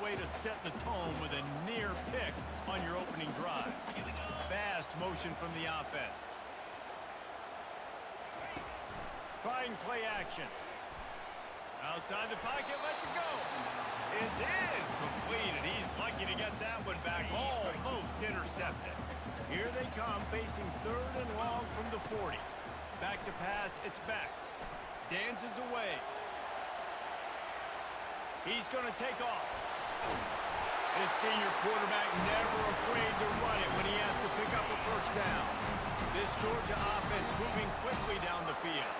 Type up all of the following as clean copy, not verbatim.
way to set the tone with a near pick on your opening drive. Fast motion from the offense. Trying play action. Outside the pocket, lets it go. It's incomplete, and he's lucky to get that one back. Almost intercepted. Here they come, facing 3rd and long from the 40. Back to pass, it's back. Dances away. He's going to take off. This senior quarterback never afraid to run it when he has to pick up a first down. This Georgia offense moving quickly down the field.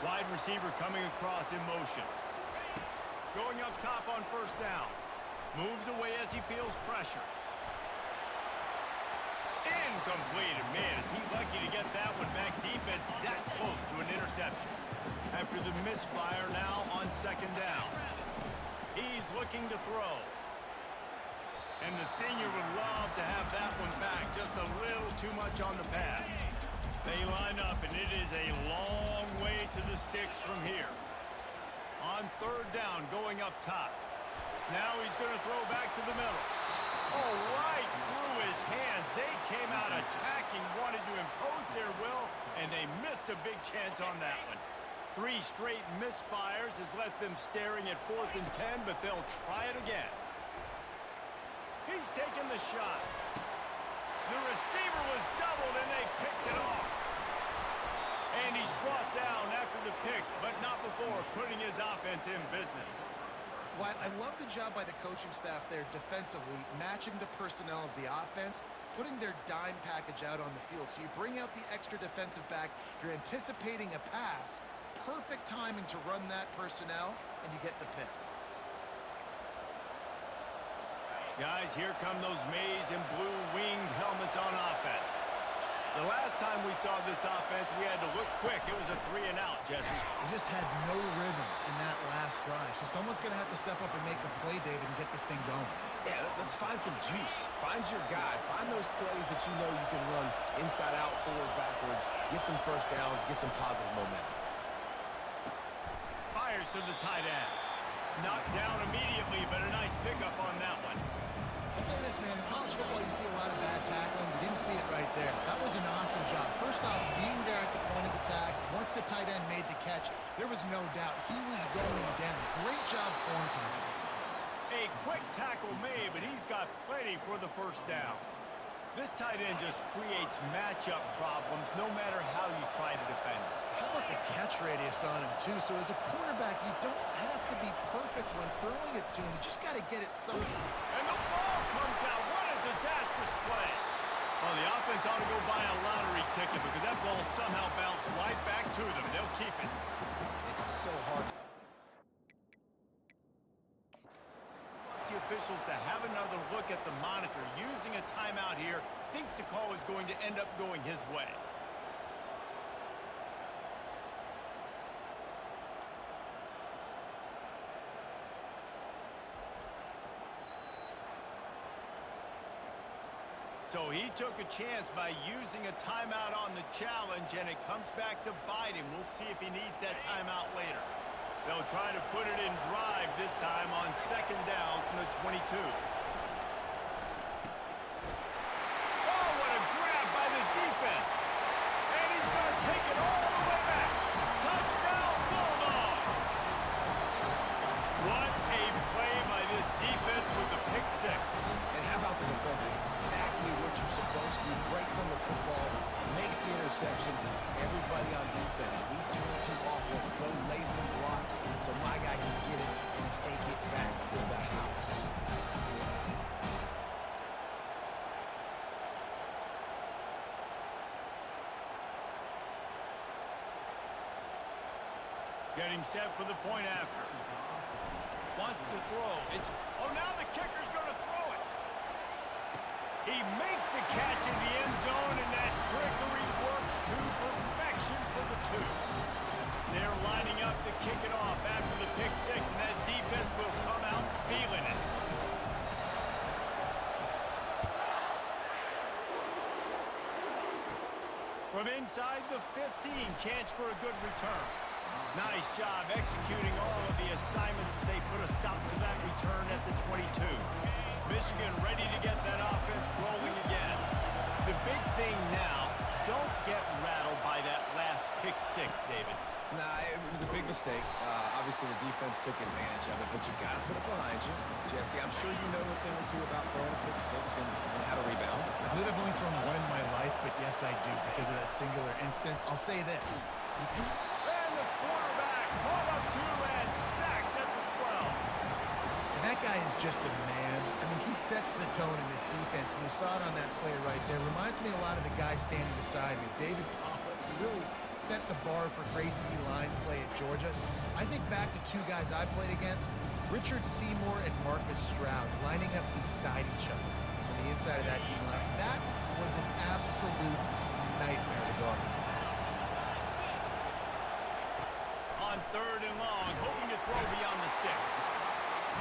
Wide receiver coming across in motion. Going up top on first down. Moves away as he feels pressure. Incomplete. And man, is he lucky to get that one back. Defense that close to an interception. After the misfire now on 2nd down. He's looking to throw. And the senior would love to have that one back. Just a little too much on the pass. They line up, and it is a long way to the sticks from here. On 3rd down, going up top. Now he's going to throw back to the middle. Oh, right through his hands. They came out attacking, wanted to impose their will, and they missed a big chance on that one. 3 straight misfires has left them staring at 4th and 10, but they'll try it again. He's taking the shot. The receiver was doubled, and they picked it off. And he's brought down after the pick, but not before putting his offense in business. Well, I love the job by the coaching staff there defensively, matching the personnel of the offense, putting their dime package out on the field. So you bring out the extra defensive back, you're anticipating a pass, perfect timing to run that personnel, and you get the pick. Guys, here come those maize and blue winged helmets on offense. The last time we saw this offense, we had to look quick. It was a 3-and-out, Jesse. They just had no rhythm in that last drive. So someone's going to have to step up and make a play, David, and get this thing going. Yeah, let's find some juice. Find your guy. Find those plays that you know you can run inside out, forward, backwards. Get some first downs. Get some positive momentum. Fires to the tight end. Knocked down immediately, but a nice pickup on that one. I'll say this, man. In college football, you see a lot of bad tackling. You didn't see it right there. That was an awesome job. First off, being there at the point of attack. Once the tight end made the catch, there was no doubt he was going down. Great job form time. A quick tackle made, but he's got plenty for the first down. This tight end just creates matchup problems no matter how you try to defend it. How about the catch radius on him, too? So as a quarterback, you don't have to be perfect when throwing it to him. You just got to get it somewhere. And the ball comes out. What a disastrous play. Well, the offense ought to go buy a lottery ticket because that ball somehow bounced right back to them. They'll keep it. It's so hard. The officials to have another look at the monitor. Using a timeout here, thinks the call is going to end up going his way. So he took a chance by using a timeout on the challenge, and it comes back to bite him. We'll see if he needs that timeout later. They'll try to put it in drive this time on 2nd down from the 22. Oh, what a grab by the defense. And he's going to take it all the way back. Touchdown, Bulldogs. What a play by this defense with the pick 6. And how about the defender? Exactly what you're supposed to do. Breaks on the football, makes the interception. Everybody on defense, we turn to offense. Go lay some blocks so my guy can get it and take it back to the house. Getting set for the point after. Wants to throw. Now the kicker's going to throw it. He makes the catch in the end zone, and that trickery works to perfection for the 2. They're lining up to kick it off after the pick 6, and that defense will come out feeling it. From inside the 15, chance for a good return. Nice job executing all of the assignments as they put a stop to that return at the 22. so the defense took advantage of it, but you got to put it behind you. Jesse, I'm sure you know a thing or two about throwing a pick six and how to rebound. I believe I've only thrown one in my life, but yes, I do, because of that singular instance. I'll say this. And the quarterback pulled up two and sacked at the 12. And that guy is just a man. I mean, he sets the tone in this defense, and you saw it on that play right there. Reminds me a lot of the guy standing beside me, David Pollock. He really set the bar for great D-line play at Georgia. I think back to two guys I played against, Richard Seymour and Marcus Stroud, lining up beside each other on the inside of that D-line. That was an absolute nightmare to go up against. On 3rd and long, hoping to throw beyond the sticks.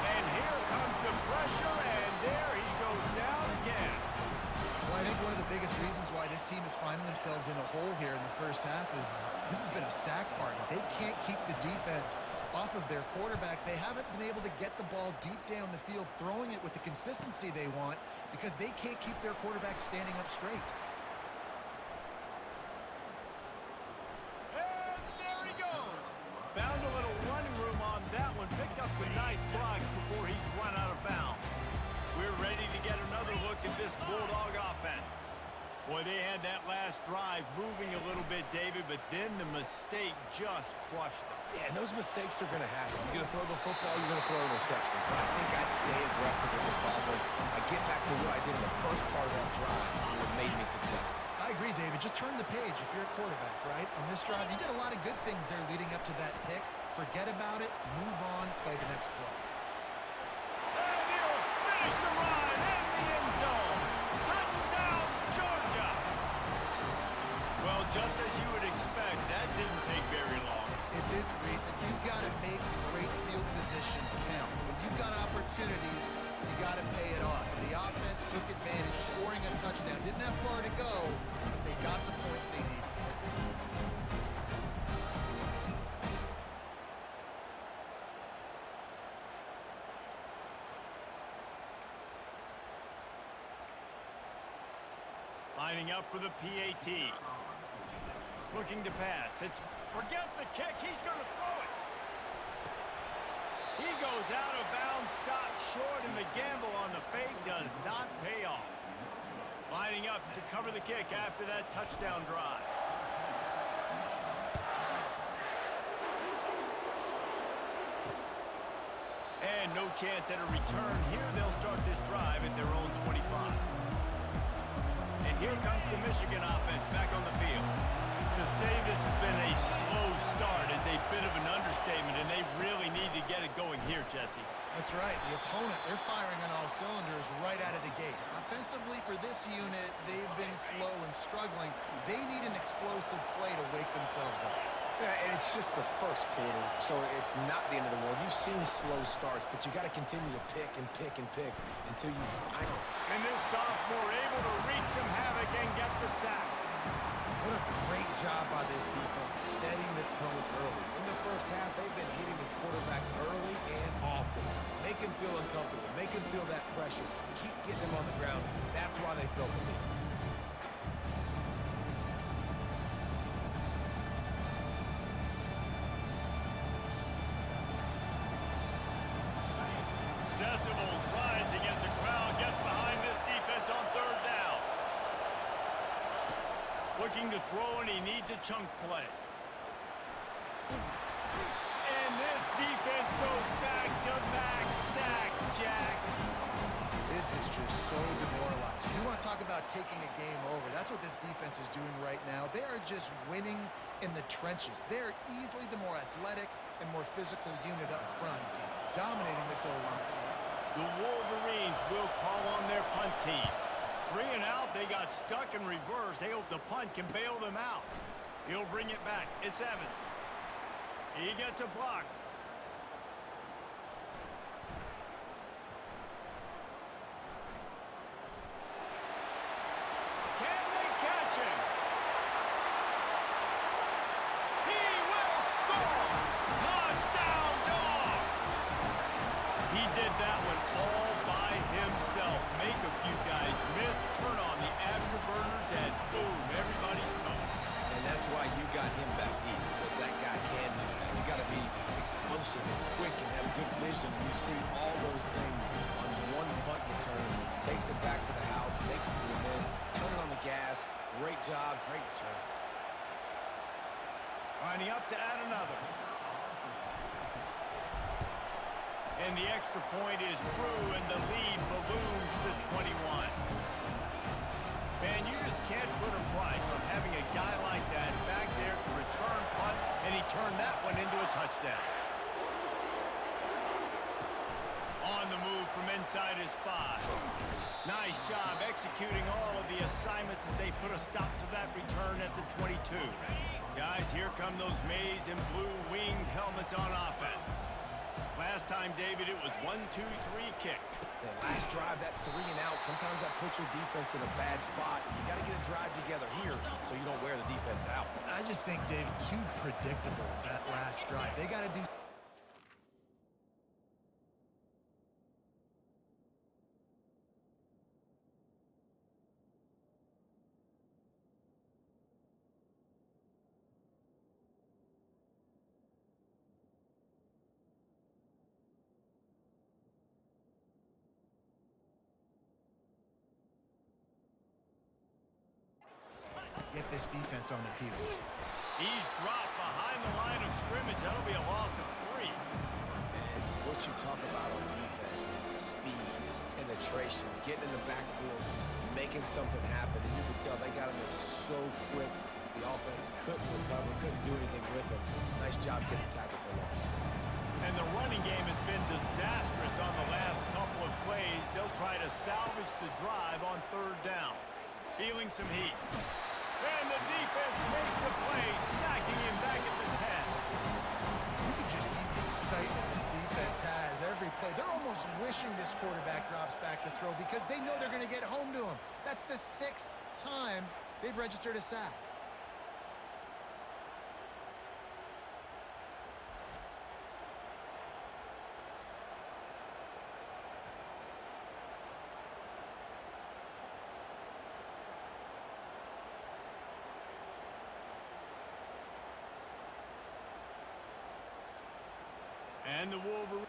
And here comes the pressure, and there he goes down again. Well, I think one of the biggest reasons why this team is finding themselves in a hole here in the first half is this has been a sack party. They can't keep the defense off of their quarterback. They haven't been able to get the ball deep down the field, throwing it with the consistency they want because they can't keep their quarterback standing up straight. And there he goes. Found a little running room on that one. Picked up some nice blocks before he's run out of bounds. We're ready to get another look at this Bulldog offense. Boy, they had that last drive moving a little bit, David, but then the mistake just crushed them. Yeah, and those mistakes are going to happen. You're going to throw the football, you're going to throw interceptions. But I think I stay aggressive with this offense. I get back to what I did in the first part of that drive that made me successful. I agree, David. Just turn the page if you're a quarterback, right? On this drive, you did a lot of good things there leading up to that pick. Forget about it, move on, play the next play. And he'll finish the run in the end zone. Touchdown, Georgia. Well, just as you would expect, that didn't take very long. It didn't, Reese, and you've got to make great field position count. When you've got opportunities, you got to pay it off. And the offense took advantage, scoring a touchdown. Didn't have far to go, but they got the points they needed. Lining up for the PAT. Looking to pass. Forget the kick. He's going to throw it. He goes out of bounds, stopped short, and the gamble on the fake does not pay off. Lining up to cover the kick after that touchdown drive. And no chance at a return here. They'll start this drive at their own 25. And here comes the Michigan offense back on the field. To say this has been a slow start is a bit of an understatement, and they really need to get it going here, Jesse. That's right. The opponent, they're firing on all cylinders right out of the gate. Offensively, for this unit, they've been slow and struggling. They need an explosive play to wake themselves up. Yeah, and it's just the first quarter, so it's not the end of the world. You've seen slow starts, but you got to continue to pick and pick and pick until you finally. And this sophomore able to wreak some havoc and get the sack. What a great job by this defense setting the tone early. In the first half, they've been hitting the quarterback early and often. Make him feel uncomfortable. Make him feel that pressure. Keep getting him on the ground. That's why they built the lead. Decibels rising as the crowd gets behind this defense on 3rd down. Looking to throw, and he needs a chunk play. And this defense goes back-to-back sack, Jack. This is just so demoralizing. You want to talk about taking a game over. That's what this defense is doing right now. They are just winning in the trenches. They're easily the more athletic and more physical unit up front, dominating this O-line. The Wolverines will call on their punt team. 3 and out, they got stuck in reverse. They hope the punt can bail them out. He'll bring it back. It's Evans. He gets a block. Can they catch him? He will score! Touchdown, Dogs! He did that one all by himself. Make a few guys miss, turn on the afterburners, and boom, everybody's toast. And that's why you got him back deep, because that guy can do that. You got to be explosive and quick and have good vision. You see all those things on one punt return. Takes it back to the house, makes people miss, turn it on the gas. Great job, great return. Lining up to add another. And the extra point is true, and the lead balloons to 21. Man, you just can't put a price on having a guy like that back there to return punts, and he turned that one into a touchdown. On the move from inside his 5. Nice job executing all of the assignments as they put a stop to that return at the 22. Guys, here come those maize and blue winged helmets on offense. Last time, David, it was 1-2-3 kick. That last drive, that 3 and out, sometimes that puts your defense in a bad spot. You got to get a drive together here so you don't wear the defense out. I just think, David, too predictable, that last drive. They got to do... get this defense on their heels. He's dropped behind the line of scrimmage. That'll be a loss of 3. And what you talk about on defense is speed, is penetration, getting in the backfield, making something happen. And you can tell they got him there so quick. The offense couldn't recover, couldn't do anything with him. Nice job getting tackle for loss. And the running game has been disastrous on the last couple of plays. They'll try to salvage the drive on 3rd down. Feeling some heat. And the defense makes a play, sacking him back at the 10. You can just see the excitement this defense has every play. They're almost wishing this quarterback drops back to throw because they know they're going to get home to him. That's the 6th time they've registered a sack. And the Wolverines.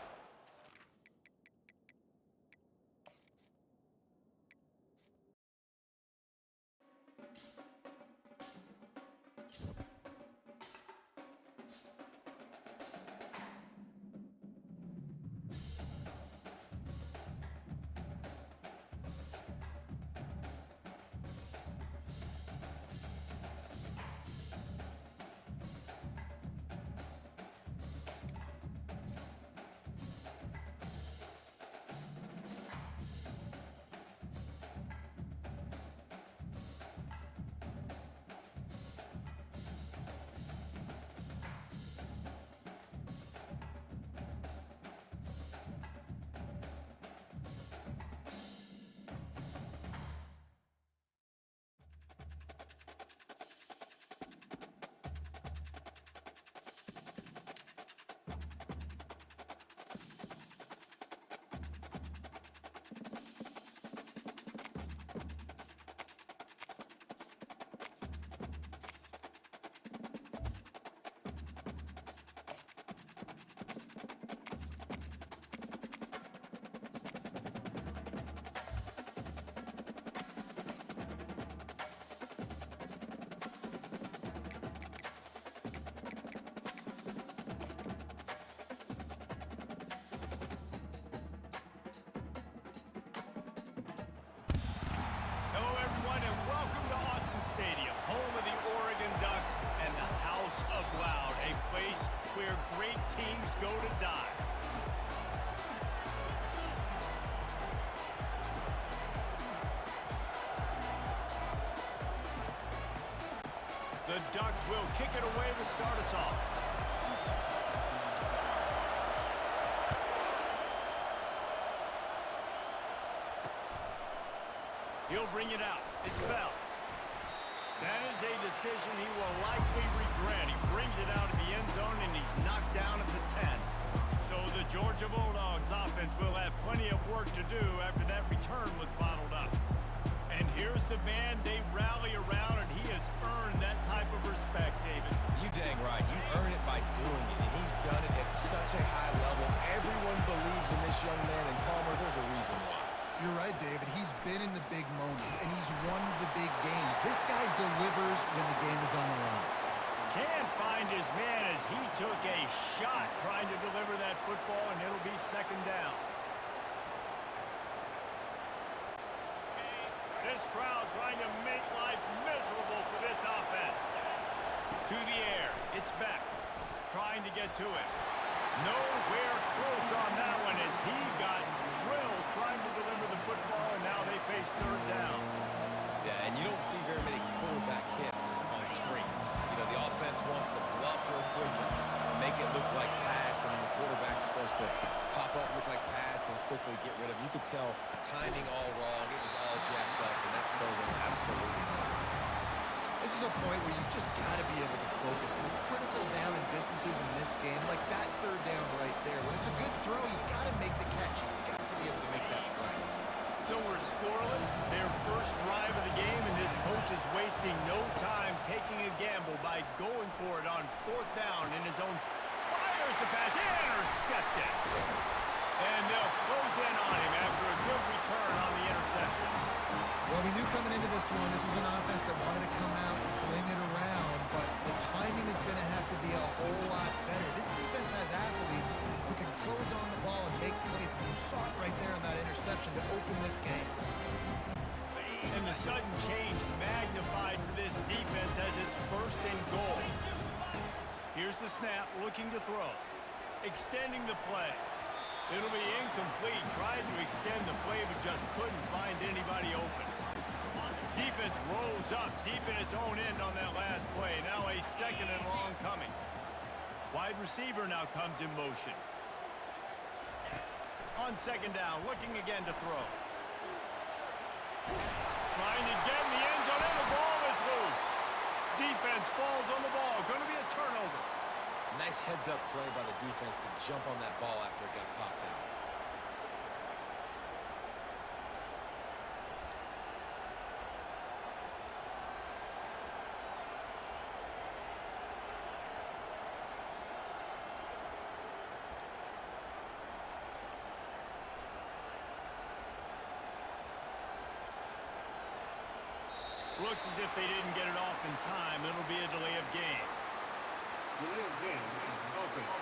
Where great teams go to die. The Ducks will kick it away to start us off. He'll bring it out. It's Bell. That is a decision he will likely regret. He brings it out of the end zone, and he's knocked down at the 10. So the Georgia Bulldogs offense will have plenty of work to do after that return was bottled up. And here's the man they rally around, and he has earned that type of respect, David. You dang right. You earn it by doing it, and he's done it at such a high level. Everyone believes in this young man, and Palmer, there's a reason why. You're right, David. He's been in the big moments, and he's won the big games. This guy delivers when the game is on the line. Can't find his man as he took a shot trying to deliver that football, and it'll be second down. This crowd trying to make life miserable for this offense. To the air. It's Beck. Trying to get to it. Nowhere close on that one as he got drilled trying to deliver the football, and now they face third down. Yeah, and you don't see very many quarterback hits on screens. You know, the offense wants to bluff real quick and make it look like pass, and the quarterback's supposed to pop up, look like pass, and quickly get rid of it. You could tell timing all wrong. It was all jacked up, and that play went absolutely nowhere. This is a point where you just got to be able to focus. The critical down and distances in this game, like that third down right there. When it's a good throw, you got to make the catch. You got to be able to make that play. So we're scoreless. Their first drive of the game, and this coach is wasting no time taking a gamble by going for it on fourth down in his own. Fires the pass, intercepted. And they'll close in on him after a good return on the interception. Well, we knew coming into this one, this was an offense that wanted to come out, sling it around, but the timing is going to have to be a whole lot better. This defense has athletes who can close on the ball and make plays. You saw it right there on that interception to open this game. And the sudden change magnified for this defense as it's first and goal. Here's the snap, looking to throw. Extending the play. It'll be incomplete. Tried to extend the play, but just couldn't find anybody open. Defense rolls up deep in its own end on that last play. Now a second and long coming. Wide receiver now comes in motion. On second down, looking again to throw. Trying to get in the end zone, and the ball is loose. Defense falls on the ball. Going to be a turnover. Nice heads-up play by the defense to jump on that ball after it got popped out. Looks as if they didn't get it off in time. It'll be a delay of game. Delay of game. Offense.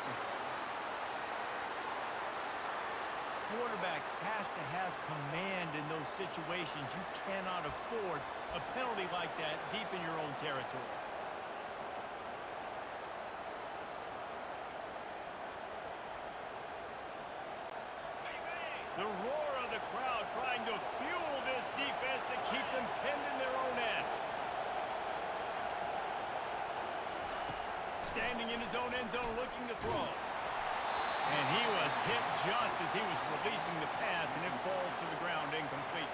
Quarterback has to have command in those situations. You cannot afford a penalty like that deep in your own territory. The roar of the crowd trying to fuel this defense to keep them pinned in their own end. Standing in his own end zone looking to throw. And he was hit just as he was releasing the pass, and it falls to the ground incomplete.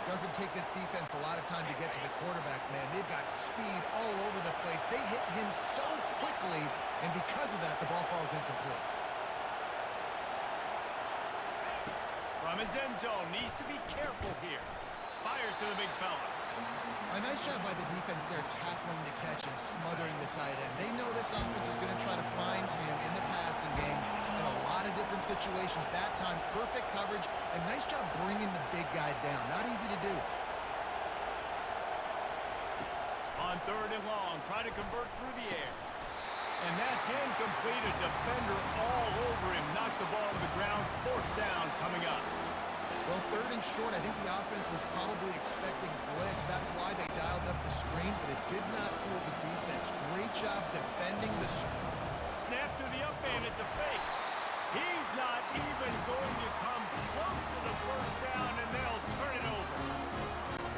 Doesn't take this defense a lot of time to get to the quarterback, man. They've got speed all over the place. They hit him so quickly, and because of that, the ball falls incomplete. From his end zone, needs to be careful here. Fires to the big fella. A nice job by the defense there tackling the catch and smothering the tight end. They know this offense is going to try to find him in the passing game in a lot of different situations. That time, perfect coverage, and nice job bringing the big guy down. Not easy to do. On third and long, try to convert through the air. And that's incomplete. A defender all over him. Knocked the ball to the ground. Fourth down coming up. Well, third and short, I think the offense was probably expecting blitz. That's why they dialed up the screen, but it did not fool the defense. Great job defending the Snap to the up man. It's a fake. He's not even going to come close to the first down, and they'll turn it over.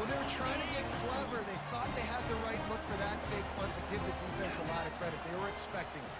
Well, they were trying to get clever. They thought they had the right look for that fake punt, but give the defense a lot of credit. They were expecting it.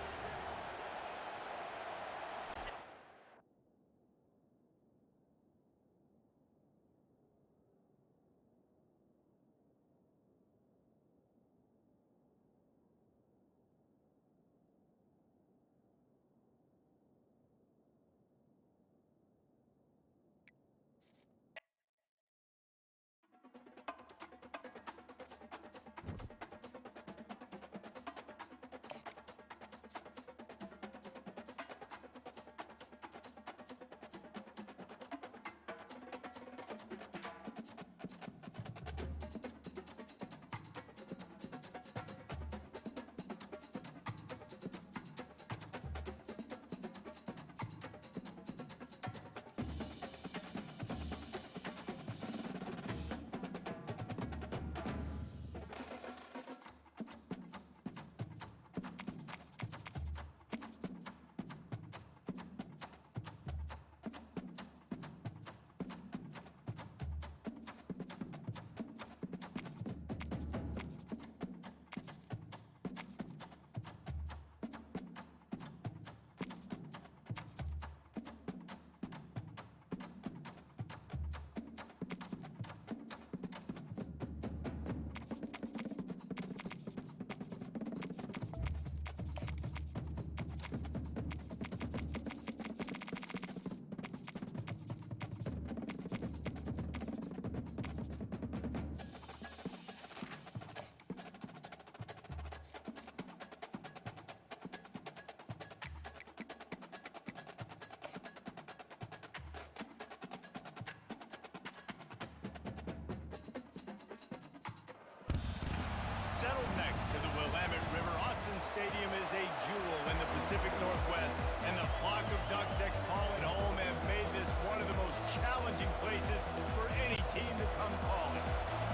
Stadium is a jewel in the Pacific Northwest, and the flock of Ducks that call it home have made this one of the most challenging places for any team to come calling.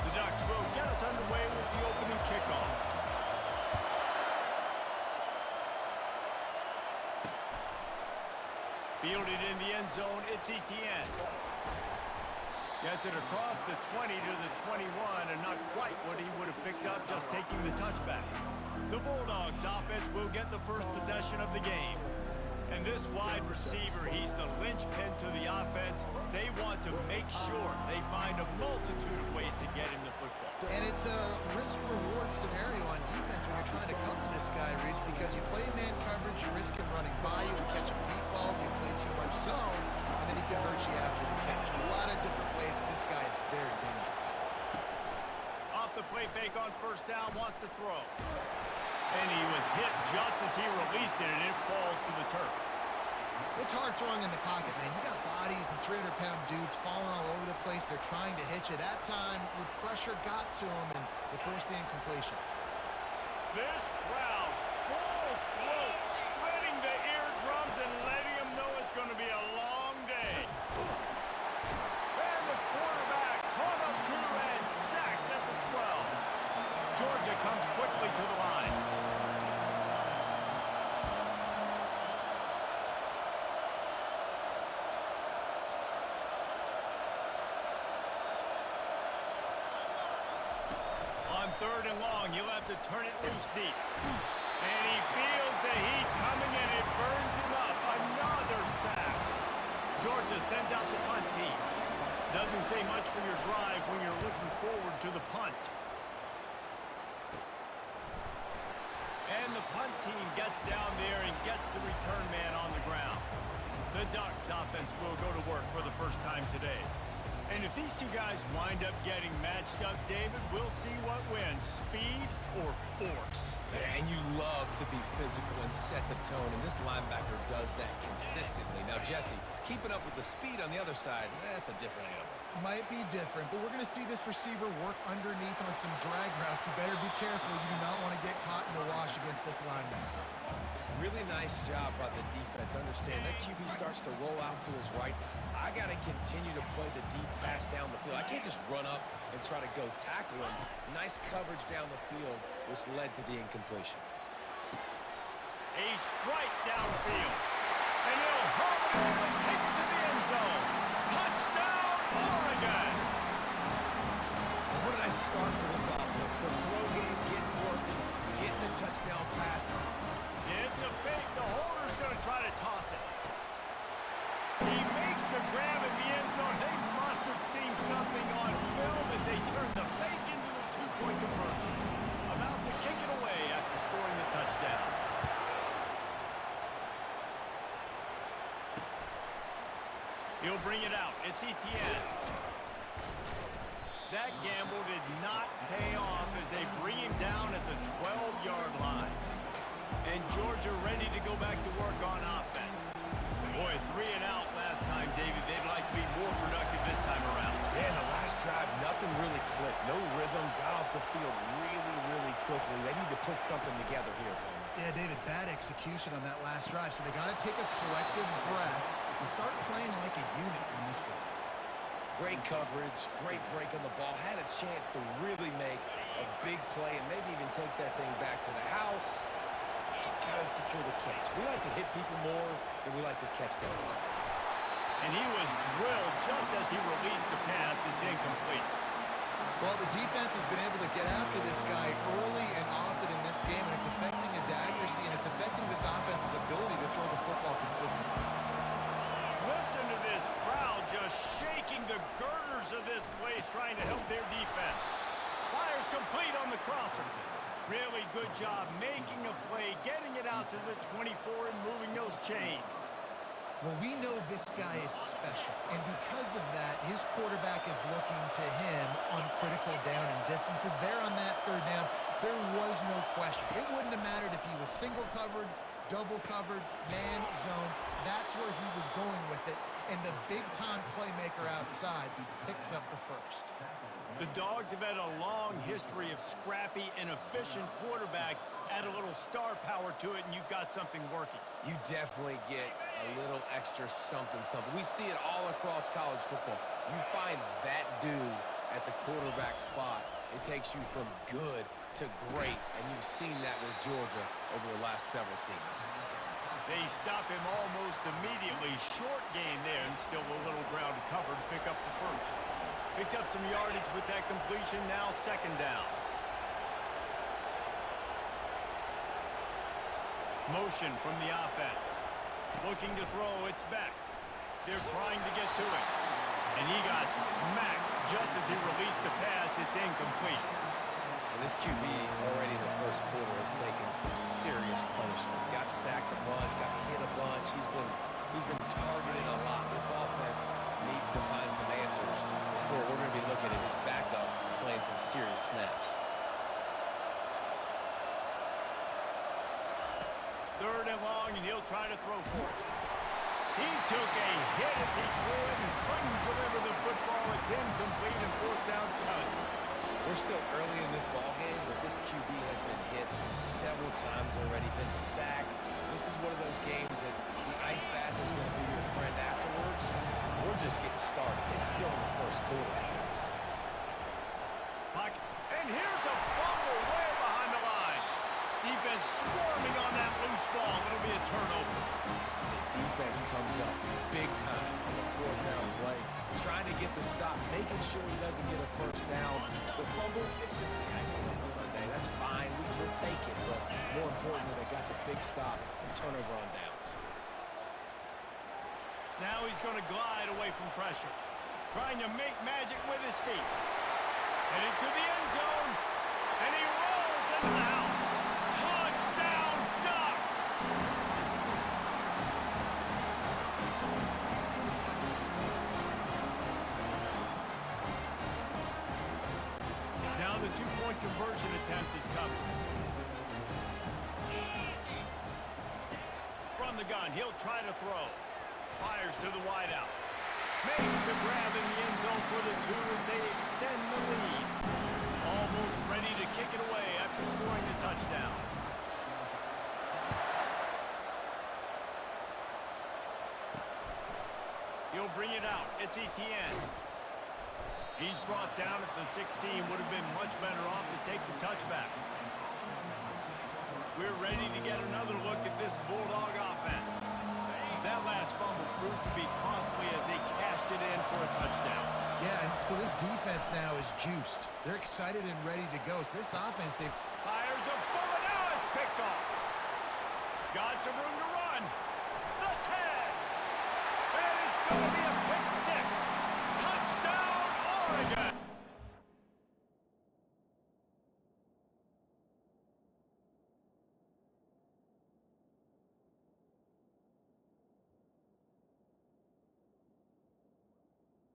The Ducks will get us underway with the opening kickoff. Fielded in the end zone, it's ETN. Gets it across the 20 to the 21, and not quite what he would have picked up just taking the touchback. The Bulldogs offense will get the first possession of the game. And this wide receiver, he's the linchpin to the offense. They want to make sure they find a multitude of ways to get him the football. And it's a risk-reward scenario on defense when you're trying to cover this guy, Reese, because you play man coverage, you risk him running by you and catching deep balls, you play too much zone, and then he can hurt you after the catch. A lot of different ways. This guy is very dangerous. Off the play fake on first down, wants to throw. And he was hit just as he released it, and it falls to the turf. It's hard throwing in the pocket, man. You got bodies and 300-pound dudes falling all over the place. They're trying to hit you. That time, the pressure got to him, and they forced the incompletion. This crowd, full throat, spreading the eardrums and letting them know it's going to be a long day. And the quarterback caught up to and sacked at the 12. Georgia comes quickly to the line. On third and long, he'll have to turn it loose deep. And he feels the heat coming, and it burns him up. Another sack. Georgia sends out the punt team. Doesn't say much for your drive when you're looking forward to the punt. And the punt team gets down there and gets the return man on the ground. The Ducks offense will go to work for the first time today. And if these two guys wind up getting matched up, David, we'll see what wins, speed or force. And you love to be physical and set the tone, and this linebacker does that consistently. Now, Jesse, keeping up with the speed on the other side, that's a different animal. Might be different, but we're going to see this receiver work underneath on some drag routes. You better be careful. You do not want to get caught in the wash against this linebacker. Really nice job by the defense. Understand that QB starts to roll out to his right. I got to continue to play the deep pass down the field. I can't just run up and try to go tackle him. Nice coverage down the field, which led to the incompletion. A strike downfield. And he'll hum it over and take it to the end zone. Touchdown, Oregon! What a nice start for this offense. The throw game getting working, getting the touchdown pass. It's a fake. The holder's going to try to toss it. He makes the grab in the end zone. They must have seen something on film as they turned the fake into the two-point conversion. About to kick it away after scoring the touchdown. He'll bring it out. It's ETN. That gamble did not pay off as they bring him down at the 12-yard line. And Georgia ready to go back to work on offense. Boy, 3 and out last time, David. They'd like to be more productive this time around. Yeah, in the last drive, nothing really clicked. No rhythm, got off the field really, really quickly. They need to put something together here. Yeah, David, bad execution on that last drive, so they got to take a collective breath and start playing like a unit on this one. Great coverage, great break on the ball. Had a chance to really make a big play and maybe even take that thing back to the house. But you got to secure the catch. We like to hit people more than we like to catch those. And he was drilled just as he released the pass. It's incomplete. Well, the defense has been able to get after this guy early and often in this game, and it's affecting his accuracy, and it's affecting this offense's ability to throw the football consistently. Listen to this crowd just shaking the girders of this place, trying to help their defense. Fires complete on the crosser. Really good job making a play, getting it out to the 24 and moving those chains. Well, we know this guy is special, and because of that, his quarterback is looking to him on critical down and distances. There on that third down, there was no question. It wouldn't have mattered if he was single covered, double covered, man zone. That's where he was going with it, and the big-time playmaker outside picks up the first. The Dogs have had a long history of scrappy and efficient quarterbacks. Add a little star power to it, and you've got something working. You definitely get a little extra something. We see it all across college football. You find that dude at the quarterback spot, it takes you from good to great, and you've seen that with Georgia over the last several seasons. They stop him almost immediately. Short gain there, and still a little ground to cover to pick up the first. Picked up some yardage with that completion, now second down. Motion from the offense. Looking to throw, it's back. They're trying to get to it. And he got smacked just as he released the pass. It's incomplete. And this QB already in the first quarter has taken some serious punishment. Got sacked a bunch, got hit a bunch. He's been targeted a lot. This offense needs to find some answers before we're going to be looking at his backup playing some serious snaps. Third and long, and he'll try to throw for it. He took a hit as he threw it and couldn't deliver the football. It's incomplete, and fourth down's cut. We're still early in this ballgame, but this QB has been hit several times already, been sacked. This is one of those games that the ice bath is going to be your friend afterwards. We're just getting started. It's still in the first quarter, for goodness sakes. Pocket. And here's a fumble way behind the line. Defense swarming on that loose ball. It'll be a turnover. The defense comes up big time on the fourth down play, trying to get the stop, making sure he doesn't get a first down. The fumble, it's just the icing on the Sunday. That's fine. We'll take it. But more importantly, they got the big stop and turnover on downs. Now he's going to glide away from pressure. Trying to make magic with his feet. Heading to the end zone. And he rolls into the house. Touchdown, Ducks! Now the two-point conversion attempt is coming. From the gun, he'll try to throw. Fires to the wideout. Makes the grab in the end zone for the two as they extend the lead. Almost ready to kick it away after scoring the touchdown. He'll bring it out. It's Etienne. He's brought down at the 16. Would have been much better off to take the touchback. We're ready to get another look at this Bulldog offense. That last fumble proved to be costly as they cashed it in for a touchdown. Yeah, and so this defense now is juiced. They're excited and ready to go. So this offense, they Fires a bullet. Now it's picked off. Got some room to